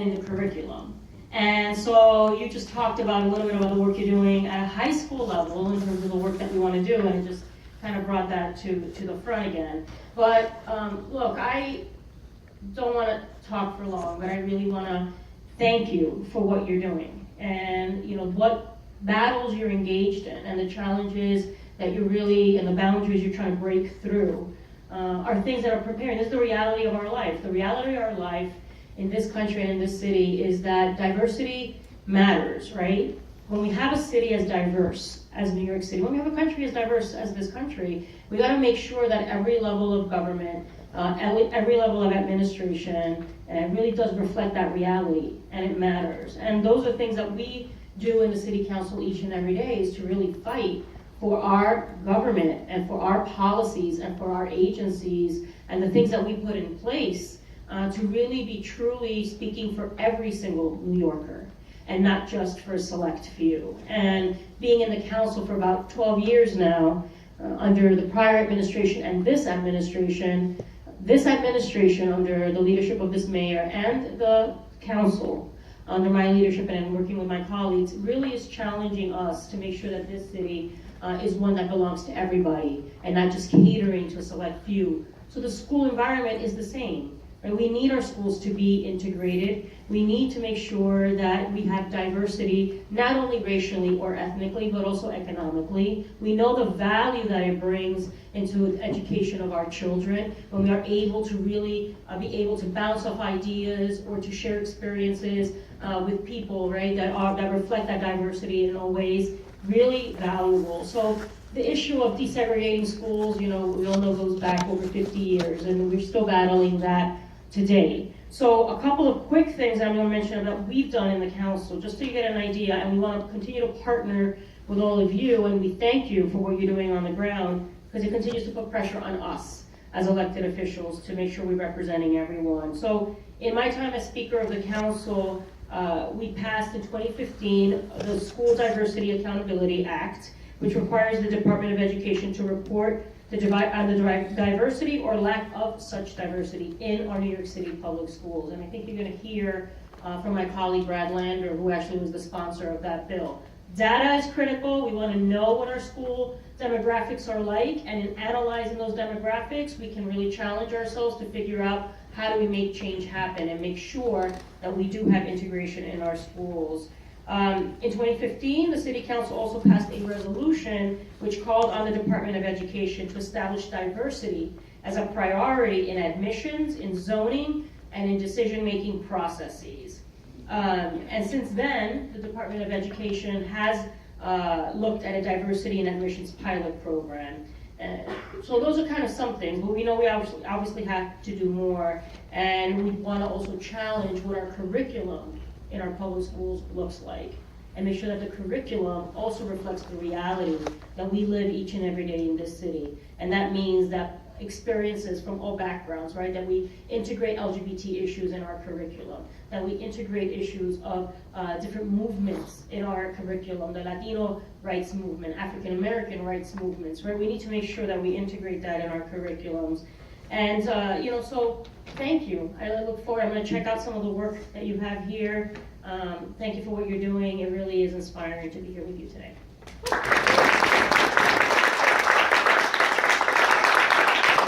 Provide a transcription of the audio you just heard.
and in the curriculum. And so you just talked about a little bit about the work you're doing at a high school level in terms of the work that we want to do, and it just kind of brought that to the front again. But look, I don't want to talk for long, but I really want to thank you for what you're doing, and what battles you're engaged in, and the challenges that you're really, and the boundaries you're trying to break through, are things that are preparing. This is the reality of our life. The reality of our life in this country and in this city is that diversity matters, right? When we have a city as diverse as New York City, when we have a country as diverse as this country, we got to make sure that every level of government, every level of administration, really does reflect that reality, and it matters. And those are things that we do in the City Council each and every day, is to really fight for our government and for our policies and for our agencies and the things that we put in place to really be truly speaking for every single New Yorker and not just for a select few. And being in the council for about 12 years now, under the prior administration and this administration under the leadership of this mayor and the council under my leadership and working with my colleagues really is challenging us to make sure that this city is one that belongs to everybody and not just catering to a select few. So the school environment is the same. Right? We need our schools to be integrated. We need to make sure that we have diversity, not only racially or ethnically, but also economically. We know the value that it brings into the education of our children when we are able to really be able to bounce off ideas or to share experiences with people, right, that reflect that diversity in all ways. Really valuable. So the issue of desegregating schools, we all know goes back over 50 years, and we're still battling that today. So a couple of quick things I'm going to mention that we've done in the council, just so you get an idea, and we want to continue to partner with all of you, and we thank you for what you're doing on the ground, because it continues to put pressure on us as elected officials to make sure we're representing everyone. So in my time as Speaker of the Council, we passed in 2015 the School Diversity Accountability Act, which requires the Department of Education to report on the diversity or lack of such diversity in our New York City public schools. And I think you're going to hear from my colleague Brad Lander, who actually was the sponsor of that bill. Data is critical. We want to know what our school demographics are like, and in analyzing those demographics, we can really challenge ourselves to figure out how do we make change happen and make sure that we do have integration in our schools. In 2015, the City Council also passed a resolution which called on the Department of Education to establish diversity as a priority in admissions, in zoning, and in decision-making processes. And since then, the Department of Education has looked at a diversity and admissions pilot program. So those are kind of some things, but we know we obviously have to do more, and we want to also challenge what our curriculum in our public schools looks like, and make sure that the curriculum also reflects the reality that we live each and every day in this city. And that means that experiences from all backgrounds, right? That we integrate LGBT issues in our curriculum, that we integrate issues of different movements in our curriculum, the Latino rights movement, African American rights movements, right? We need to make sure that we integrate that in our curriculums. And, so thank you. I look forward, I'm going to check out some of the work that you have here. Thank you for what you're doing. It really is inspiring to be here with you today.